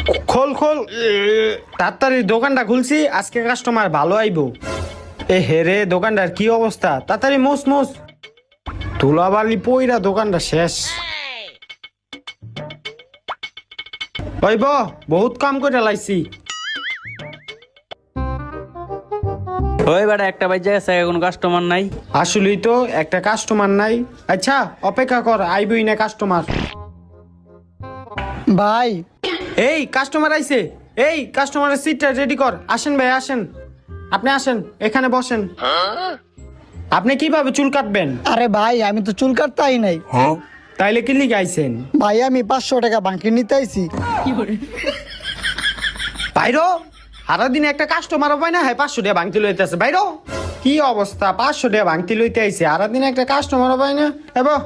খোল খোল তাড়াতাড়ি দোকানটা খুলছি, আজকে কাস্টমার ভালো আইবো। এ হেরে দোকানটার কি অবস্থা, তাড়াতাড়ি মোস মোস। ধুলাবালি পইরা দোকানটা শেষ। ওই বহুত কাম করে লাইছি। ওই বেটা একটা বাজে গেছে, কোনো কাস্টমার নাই। আসলেই তো একটা কাস্টমার নাই। আচ্ছা অপেক্ষা কর, আইবই না কাস্টমার। ভাই এই কাস্টমার আইছে, এই কাস্টমারের সিটটা রেডি কর। আসেন ভাই আসেন, আপনি আসেন এখানে বসেন। আপনি কিভাবে চুল কাটবেন? আরে ভাই আমি তো চুল কাটতাই নাই। তাইলে কি লিগে আইছেন? ভাই আমি 500 টাকা বাকি নিতে আইছি। বাইরো, সারাদিন একটা কাস্টমার পাই না, হ্যাঁ 500 টাকা ভাঙতি লইতে আছে। বাইরো কি অবস্থা, 500 টাকা ভাঙতি লইতে আইছে, সারাদিন একটা কাস্টমার পাই না। এবার